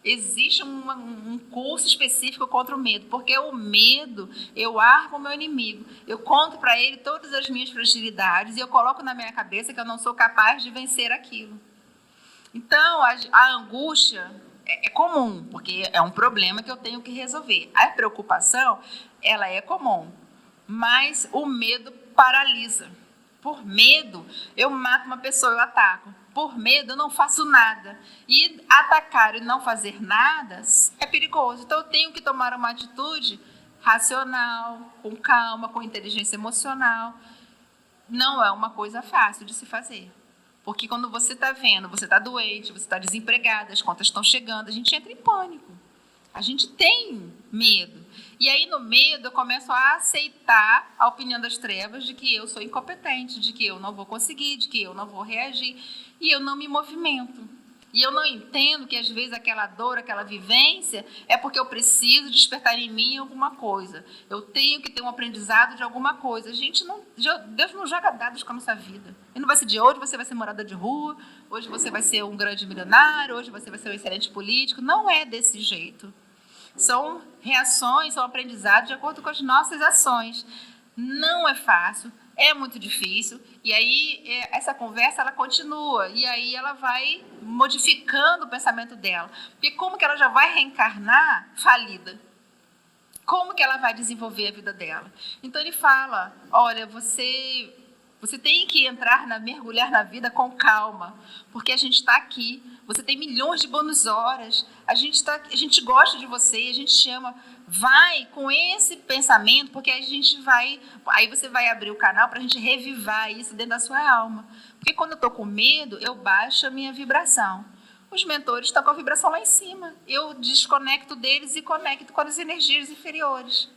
Existe um curso específico contra o medo, porque o medo, eu armo o meu inimigo, eu conto para ele todas as minhas fragilidades e eu coloco na minha cabeça que eu não sou capaz de vencer aquilo. Então, a angústia é comum, porque é um problema que eu tenho que resolver. A preocupação, ela é comum, mas o medo paralisa. Por medo, eu mato uma pessoa, eu ataco. Por medo, eu não faço nada. E atacar e não fazer nada é perigoso. Então, eu tenho que tomar uma atitude racional, com calma, com inteligência emocional. Não é uma coisa fácil de se fazer. Porque quando você está vendo, você está doente, você está desempregada, as contas estão chegando, a gente entra em pânico. A gente tem medo. E aí, no medo, eu começo a aceitar a opinião das trevas de que eu sou incompetente, de que eu não vou conseguir, de que eu não vou reagir. E eu não me movimento. E eu não entendo que, às vezes, aquela dor, aquela vivência, é porque eu preciso despertar em mim alguma coisa. Eu tenho que ter um aprendizado de alguma coisa. Deus não joga dados com a nossa vida. E não vai ser de hoje você vai ser morador de rua, hoje você vai ser um grande milionário, hoje você vai ser um excelente político. Não é desse jeito. São reações, são aprendizados de acordo com as nossas ações. Não é fácil, é muito difícil. E aí, essa conversa, ela continua. E aí, ela vai modificando o pensamento dela. Porque como que ela já vai reencarnar falida? Como que ela vai desenvolver a vida dela? Então, ele fala, olha, você tem que mergulhar na vida com calma. Porque a gente está aqui. Você tem milhões de bônus horas. A gente gosta de você, a gente te ama. Vai com esse pensamento, porque aí você vai abrir o canal para a gente revivar isso dentro da sua alma. Porque quando eu estou com medo, eu baixo a minha vibração. Os mentores estão com a vibração lá em cima. Eu desconecto deles e conecto com as energias inferiores.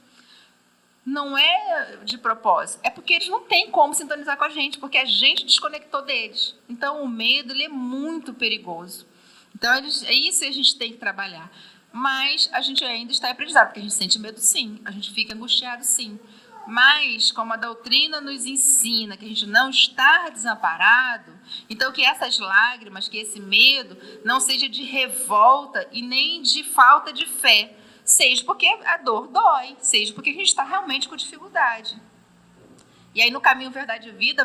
Não é de propósito, é porque eles não têm como sintonizar com a gente, porque a gente desconectou deles. Então, o medo ele é muito perigoso. Então, é isso que a gente tem que trabalhar. Mas a gente ainda está aprendizado, porque a gente sente medo sim, a gente fica angustiado sim. Mas, como a doutrina nos ensina que a gente não está desamparado, então que essas lágrimas, que esse medo não seja de revolta e nem de falta de fé, seja porque a dor dói, seja porque a gente está realmente com dificuldade. E aí no Caminho, Verdade e Vida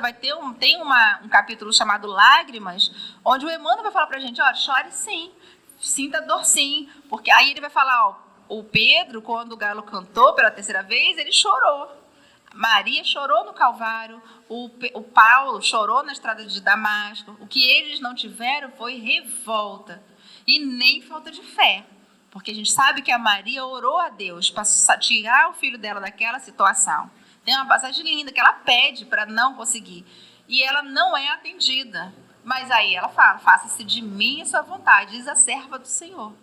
tem um capítulo chamado Lágrimas, onde o Emmanuel vai falar para a gente, olha, chore sim, sinta dor sim, porque aí ele vai falar, ó, o Pedro, quando o galo cantou pela terceira vez, ele chorou. Maria chorou no Calvário, o Paulo chorou na estrada de Damasco. O que eles não tiveram foi revolta e nem falta de fé. Porque a gente sabe que a Maria orou a Deus para tirar o filho dela daquela situação. Tem uma passagem linda que ela pede para não conseguir. E ela não é atendida. Mas aí ela fala, faça-se de mim a sua vontade, diz a serva do Senhor.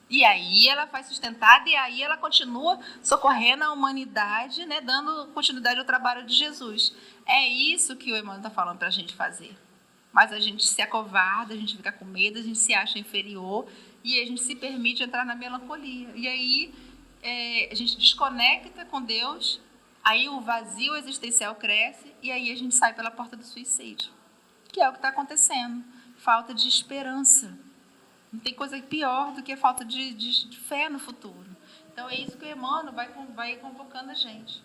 E aí ela vai sustentada e aí ela continua socorrendo a humanidade, né, dando continuidade ao trabalho de Jesus. É isso que o Emmanuel está falando para a gente fazer. Mas a gente se acovarda, a gente fica com medo, a gente se acha inferior e a gente se permite entrar na melancolia. E aí a gente desconecta com Deus, aí o vazio existencial cresce e aí a gente sai pela porta do suicídio. Que é o que está acontecendo. Falta de esperança. Não tem coisa pior do que a falta de fé no futuro. Então, é isso que o Emmanuel vai convocando a gente.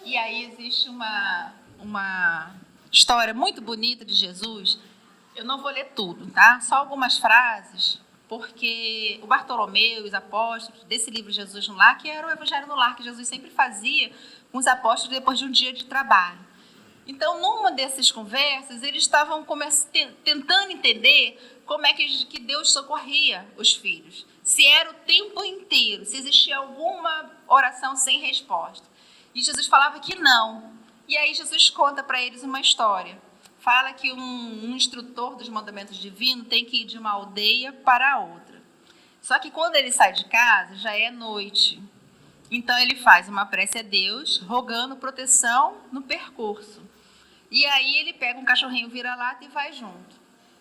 E aí existe uma história muito bonita de Jesus. Eu não vou ler tudo, tá? Só algumas frases, porque o Bartolomeu e os apóstolos desse livro Jesus no Lar, que era o Evangelho no Lar, que Jesus sempre fazia com os apóstolos depois de um dia de trabalho. Então, numa dessas conversas, eles estavam tentando entender como é que Deus socorria os filhos. se era o tempo inteiro, se existia alguma oração sem resposta. E Jesus falava que não. E aí Jesus conta para eles uma história. Fala que um instrutor dos mandamentos divinos tem que ir de uma aldeia para a outra. Só que quando ele sai de casa, já é noite. Então ele faz uma prece a Deus, rogando proteção no percurso. E aí ele pega um cachorrinho vira-lata e vai junto.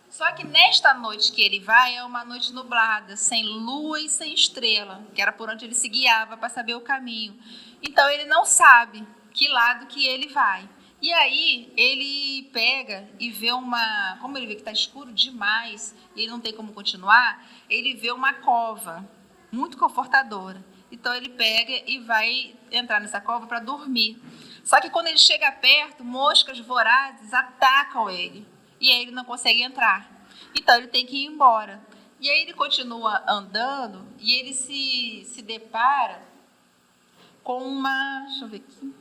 Só que nesta noite que ele vai, é uma noite nublada, sem lua e sem estrela, que era por onde ele se guiava para saber o caminho. Então ele não sabe que lado que ele vai. E aí ele pega e vê uma... Como ele vê que está escuro demais e ele não tem como continuar, ele vê uma cova muito confortadora. Então ele pega e vai entrar nessa cova para dormir. Só que quando ele chega perto, moscas vorazes atacam ele. E aí ele não consegue entrar. Então ele tem que ir embora. E aí ele continua andando e ele se depara com uma... Deixa eu ver aqui.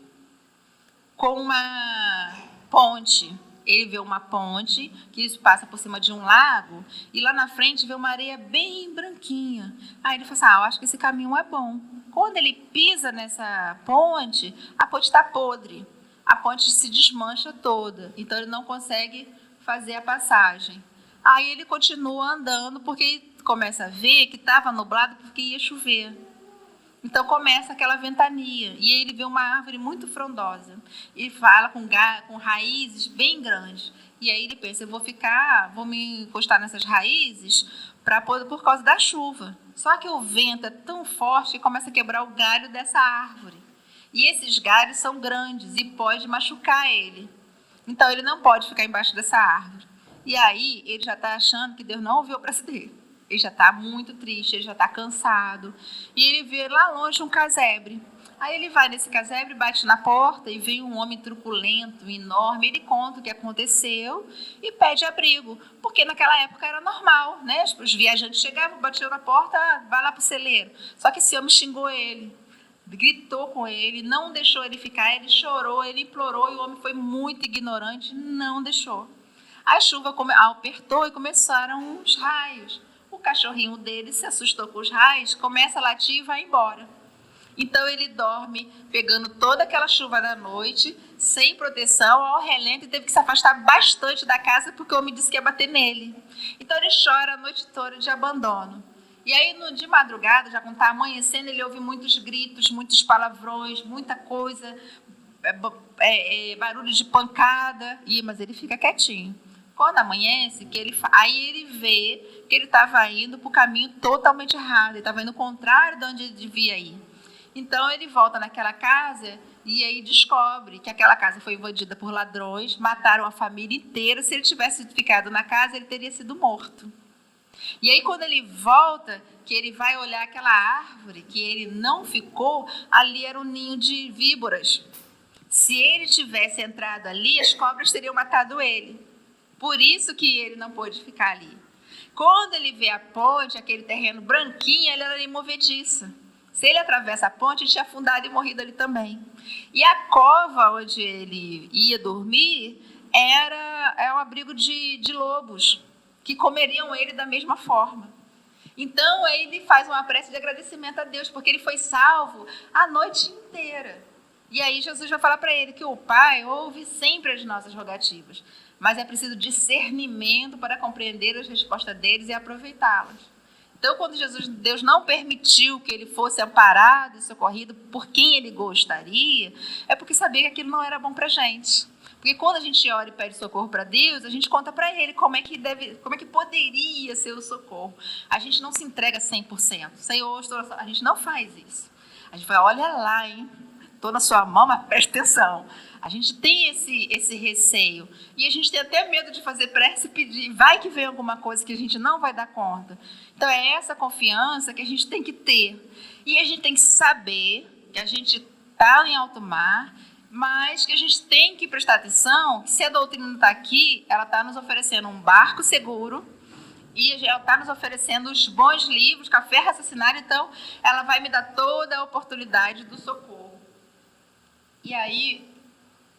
Com uma ponte. Ele vê uma ponte que passa por cima de um lago e lá na frente vê uma areia bem branquinha. Aí ele fala assim, eu acho que esse caminho é bom. Quando ele pisa nessa ponte, a ponte está podre. A ponte se desmancha toda, então ele não consegue fazer a passagem. Aí ele continua andando porque começa a ver que estava nublado porque ia chover. Então começa aquela ventania e ele vê uma árvore muito frondosa e fala com raízes bem grandes. E aí ele pensa, eu vou me encostar nessas raízes por causa da chuva. Só que o vento é tão forte que começa a quebrar o galho dessa árvore. E esses galhos são grandes e pode machucar ele. Então ele não pode ficar embaixo dessa árvore. E aí ele já está achando que Deus não ouviu a prece dele. Ele já está muito triste, ele já está cansado. E ele vê lá longe um casebre. Aí ele vai nesse casebre, bate na porta e vem um homem truculento, enorme. Ele conta o que aconteceu e pede abrigo. Porque naquela época era normal, né? Os viajantes chegavam, batiam na porta, vai lá para o celeiro. Só que esse homem xingou ele, gritou com ele, não deixou ele ficar. Ele chorou, ele implorou e o homem foi muito ignorante, não deixou. A chuva apertou e começaram os raios. O cachorrinho dele se assustou com os raios, começa a latir e vai embora. Então ele dorme pegando toda aquela chuva da noite, sem proteção, ao relento, e teve que se afastar bastante da casa porque o homem disse que ia bater nele. Então ele chora a noite toda de abandono. E aí de madrugada, já quando está amanhecendo, ele ouve muitos gritos, muitos palavrões, muita coisa, barulho de pancada, mas ele fica quietinho. Quando amanhece, aí ele vê que ele estava indo para o caminho totalmente errado, ele estava indo ao contrário de onde ele devia ir. Então ele volta naquela casa e aí descobre que aquela casa foi invadida por ladrões, mataram a família inteira. Se ele tivesse ficado na casa, ele teria sido morto. E aí quando ele volta, que ele vai olhar aquela árvore que ele não ficou, ali era um ninho de víboras. Se ele tivesse entrado ali, as cobras teriam matado ele. Por isso que ele não pôde ficar ali. Quando ele vê a ponte, aquele terreno branquinho, ele era movediça. Se ele atravessa a ponte, ele tinha afundado e morrido ali também. E a cova onde ele ia dormir é um abrigo de lobos, que comeriam ele da mesma forma. Então, ele faz uma prece de agradecimento a Deus, porque ele foi salvo a noite inteira. E aí Jesus vai falar para ele que o Pai ouve sempre as nossas rogativas, mas é preciso discernimento para compreender as respostas deles e aproveitá-las. Então, quando Deus não permitiu que ele fosse amparado e socorrido por quem ele gostaria, é porque sabia que aquilo não era bom para a gente. Porque quando a gente ora e pede socorro para Deus, a gente conta para ele como é que poderia ser o socorro. A gente não se entrega 100%. Senhor, a gente não faz isso. A gente vai, olha lá, hein? Estou na sua mão, mas presta atenção. A gente tem esse receio. E a gente tem até medo de fazer prece e pedir. Vai que vem alguma coisa que a gente não vai dar conta. Então, é essa confiança que a gente tem que ter. E a gente tem que saber que a gente está em alto mar, mas que a gente tem que prestar atenção que se a doutrina está aqui, ela está nos oferecendo um barco seguro e ela está nos oferecendo os bons livros, café raciocinário, então ela vai me dar toda a oportunidade do socorro. E aí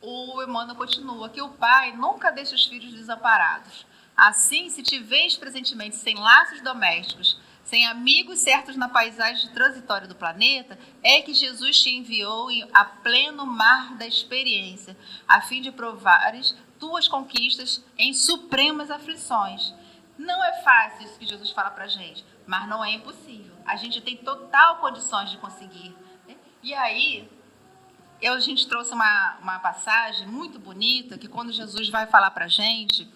o Emmanuel continua que o pai nunca deixa os filhos desamparados. Assim, se te vês presentemente sem laços domésticos, sem amigos certos na paisagem transitória do planeta, é que Jesus te enviou a pleno mar da experiência, a fim de provares tuas conquistas em supremas aflições. Não é fácil isso que Jesus fala para a gente, mas não é impossível. A gente tem total condições de conseguir. E aí, a gente trouxe uma passagem muito bonita, que quando Jesus vai falar para a gente,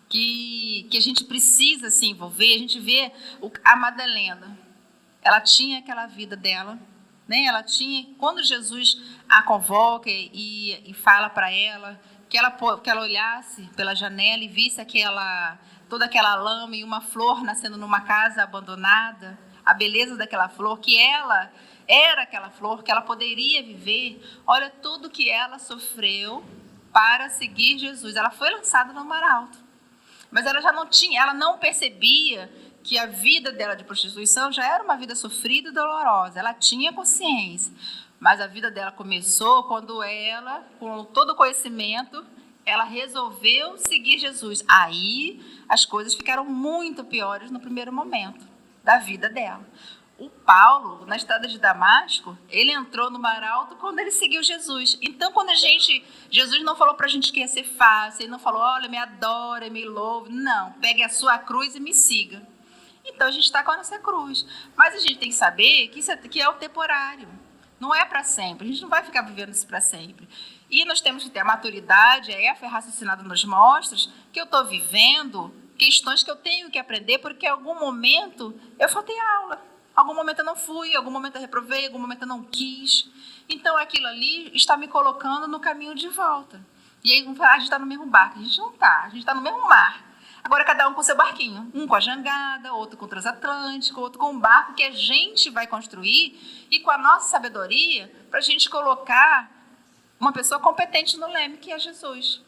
que a gente precisa se envolver, a gente vê a Madalena, ela tinha aquela vida dela, né? Ela tinha, quando Jesus a convoca e fala para ela, que ela olhasse pela janela e visse toda aquela lama e uma flor nascendo numa casa abandonada, a beleza daquela flor, que ela era aquela flor, que ela poderia viver. Olha tudo que ela sofreu para seguir Jesus. Ela foi lançada no mar alto, mas ela não percebia que a vida dela de prostituição já era uma vida sofrida e dolorosa. Ela tinha consciência, mas a vida dela começou quando ela, com todo o conhecimento, ela resolveu seguir Jesus. Aí as coisas ficaram muito piores no primeiro momento da vida dela. O Paulo, na estrada de Damasco, ele entrou no mar alto quando ele seguiu Jesus. Então, Jesus não falou para a gente que ia ser fácil, ele não falou, olha, me adora, me louve. Não, pegue a sua cruz e me siga. Então, a gente está com a nossa cruz. Mas a gente tem que saber que é o temporário. Não é para sempre. A gente não vai ficar vivendo isso para sempre. E nós temos que ter a maturidade, a fé raciocinada nos mostra que eu estou vivendo questões que eu tenho que aprender, porque em algum momento eu faltei aula. Algum momento eu não fui, algum momento eu reprovei, algum momento eu não quis. Então, aquilo ali está me colocando no caminho de volta. E aí, a gente está no mesmo barco. A gente não está, a gente está no mesmo mar. Agora, cada um com seu barquinho. Um com a jangada, outro com o transatlântico, outro com o barco que a gente vai construir e com a nossa sabedoria para a gente colocar uma pessoa competente no leme, que é Jesus.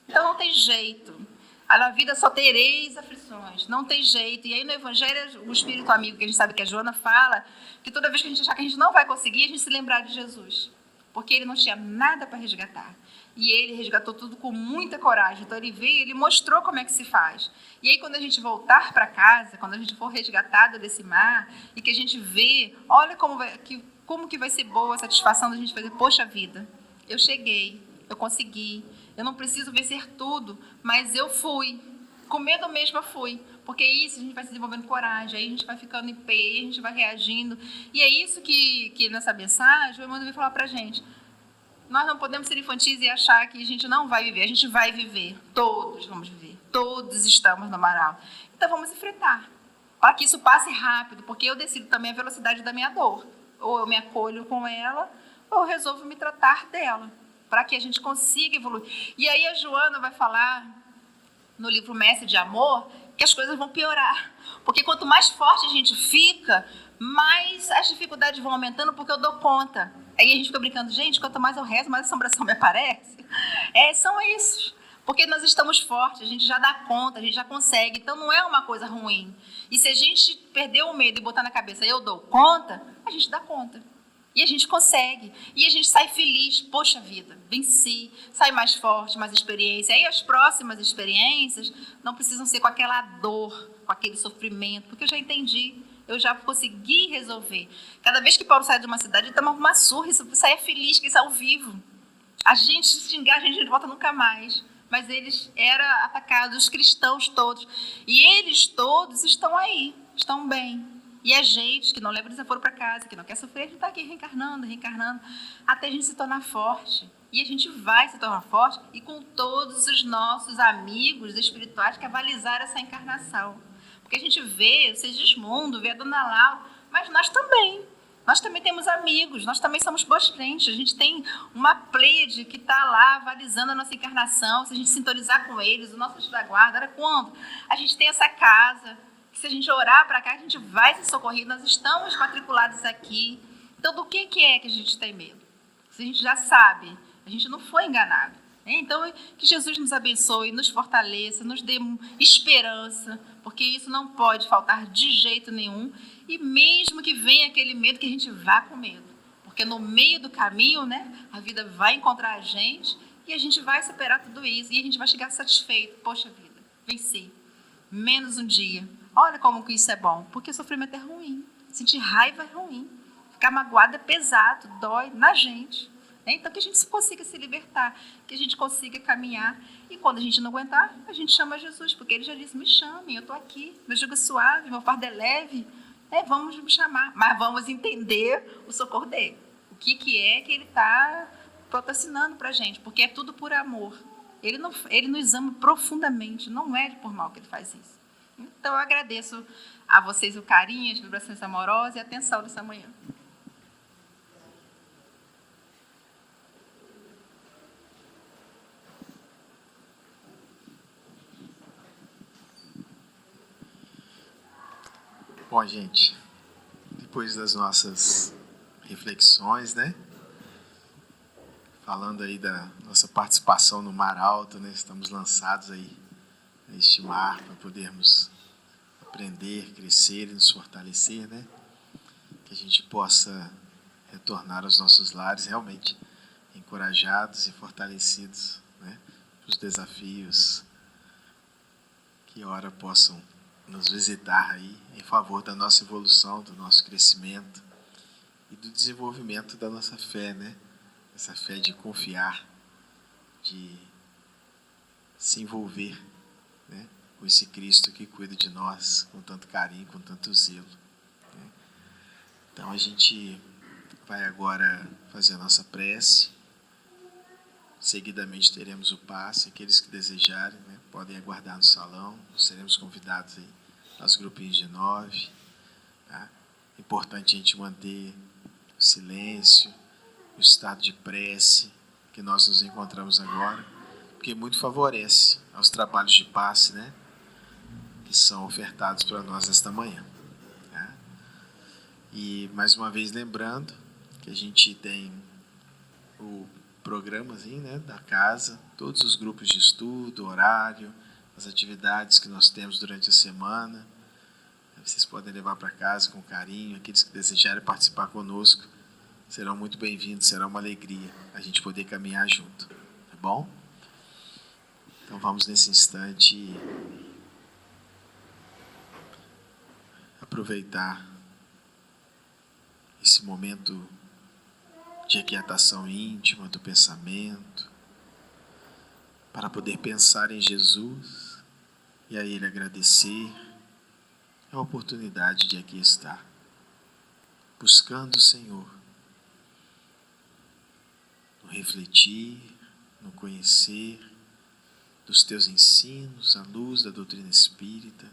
Então, não tem jeito. Na vida só tereis aflições, não tem jeito. E aí no Evangelho, o Espírito Amigo, que a gente sabe que a Joana fala, que toda vez que a gente achar que a gente não vai conseguir, a gente se lembrar de Jesus. Porque ele não tinha nada para resgatar. E ele resgatou tudo com muita coragem. Então ele veio, ele mostrou como é que se faz. E aí quando a gente voltar para casa, quando a gente for resgatado desse mar, e que a gente vê, olha como que vai ser boa a satisfação da gente fazer, poxa vida, eu cheguei, eu consegui. Eu não preciso vencer tudo, mas eu fui. Com medo mesmo eu fui. Porque é isso, a gente vai se desenvolvendo coragem, aí a gente vai ficando em pé, a gente vai reagindo. E é isso que nessa mensagem o Emmanuel veio falar pra gente. Nós não podemos ser infantis e achar que a gente não vai viver. A gente vai viver. Todos vamos viver. Todos estamos no mar alto. Então vamos enfrentar. Para que isso passe rápido, porque eu decido também a velocidade da minha dor. Ou eu me acolho com ela, ou eu resolvo me tratar dela. Para que a gente consiga evoluir. E aí a Joana vai falar, no livro Mestre de Amor, que as coisas vão piorar. Porque quanto mais forte a gente fica, mais as dificuldades vão aumentando, porque eu dou conta. Aí a gente fica brincando, gente, quanto mais eu rezo, mais assombração me aparece. São esses. Porque nós estamos fortes, a gente já dá conta, a gente já consegue. Então não é uma coisa ruim. E se a gente perder o medo e botar na cabeça, eu dou conta, a gente dá conta. E a gente consegue. E a gente sai feliz. Poxa vida, venci. Sai mais forte, mais experiência. Aí as próximas experiências não precisam ser com aquela dor, com aquele sofrimento, porque eu já entendi. Eu já consegui resolver. Cada vez que Paulo sai de uma cidade, ele tomava uma surra e saia feliz, que ele saiu vivo. A gente se xingar, a gente não volta nunca mais. Mas eles eram atacados, os cristãos todos. E eles todos estão aí, estão bem. E a gente, que não lembra de já foram para casa, que não quer sofrer, a gente está aqui reencarnando, até a gente se tornar forte. E a gente vai se tornar forte e com todos os nossos amigos espirituais que avalizaram essa encarnação. Porque a gente vê o Segismundo, vê a Dona Laura, mas nós também temos amigos, nós também somos boas crentes. A gente tem uma pleiade que está lá avalizando a nossa encarnação, se a gente sintonizar com eles, o nosso anjo da guarda, era quando a gente tem essa casa, que se a gente orar para cá, a gente vai ser socorrido, nós estamos matriculados aqui. Então, do que é que a gente tem medo? Se a gente já sabe, a gente não foi enganado. Então, que Jesus nos abençoe, nos fortaleça, nos dê esperança, porque isso não pode faltar de jeito nenhum. E mesmo que venha aquele medo, que a gente vá com medo. Porque no meio do caminho, a vida vai encontrar a gente e a gente vai superar tudo isso. E a gente vai chegar satisfeito. Poxa vida, venci. Menos um dia. Olha como que isso é bom, porque sofrimento é ruim, sentir raiva é ruim, ficar magoado é pesado, dói na gente. Então, que a gente consiga se libertar, que a gente consiga caminhar. E quando a gente não aguentar, a gente chama Jesus, porque ele já disse, me chamem, eu estou aqui, meu jugo é suave, meu fardo é leve. Vamos me chamar, mas vamos entender o socorro dele. O que é que ele está patrocinando para a gente, porque é tudo por amor. Ele nos ama profundamente, não é por mal que ele faz isso. Então, eu agradeço a vocês o carinho, as vibrações amorosas e a atenção dessa manhã. Bom, gente, depois das nossas reflexões, né? Falando aí da nossa participação no Mar Alto, né? Estamos lançados aí neste mar para podermos aprender, crescer e nos fortalecer, né? Que a gente possa retornar aos nossos lares realmente encorajados e fortalecidos, né? Os desafios que ora possam nos visitar aí em favor da nossa evolução, do nosso crescimento e do desenvolvimento da nossa fé, né? Essa fé de confiar, de se envolver, né? Com esse Cristo que cuida de nós com tanto carinho, com tanto zelo, né? Então a gente vai agora fazer a nossa prece. Seguidamente teremos o passe. Aqueles que desejarem, né, podem aguardar no salão. Seremos convidados aí aos grupinhos de 9. Tá? Importante a gente manter o silêncio, o estado de prece que nós nos encontramos agora, porque muito favorece aos trabalhos de passe, né, que são ofertados para nós esta manhã. Tá? E mais uma vez lembrando que a gente tem o programazinho, né, da casa, todos os grupos de estudo, horário, as atividades que nós temos durante a semana. Vocês podem levar para casa com carinho. Aqueles que desejarem participar conosco serão muito bem-vindos, será uma alegria a gente poder caminhar junto, tá bom? Então vamos nesse instante aproveitar esse momento de aquietação íntima do pensamento, para poder pensar em Jesus e a Ele agradecer a oportunidade de aqui estar, buscando o Senhor, no refletir, no conhecer dos Teus ensinos, à luz da doutrina espírita,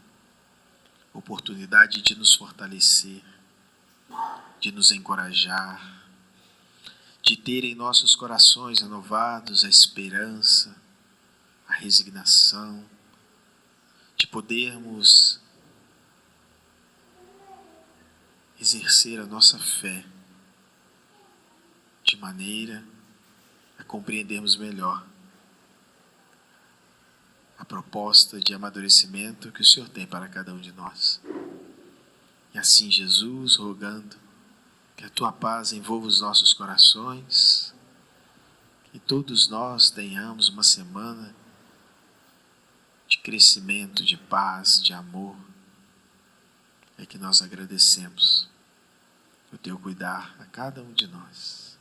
oportunidade de nos fortalecer, de nos encorajar, de ter em nossos corações renovados a esperança, a resignação, de podermos exercer a nossa fé de maneira a compreendermos melhor a proposta de amadurecimento que o Senhor tem para cada um de nós. E assim, Jesus, rogando que a Tua paz envolva os nossos corações e todos nós tenhamos uma semana de crescimento, de paz, de amor. É que nós agradecemos o Teu cuidar a cada um de nós.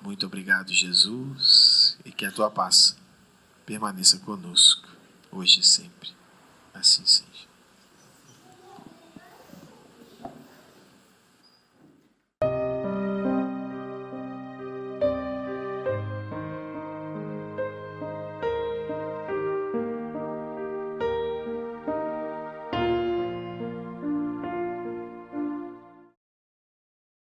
Muito obrigado, Jesus, e que a Tua paz permaneça conosco, hoje e sempre. Assim seja.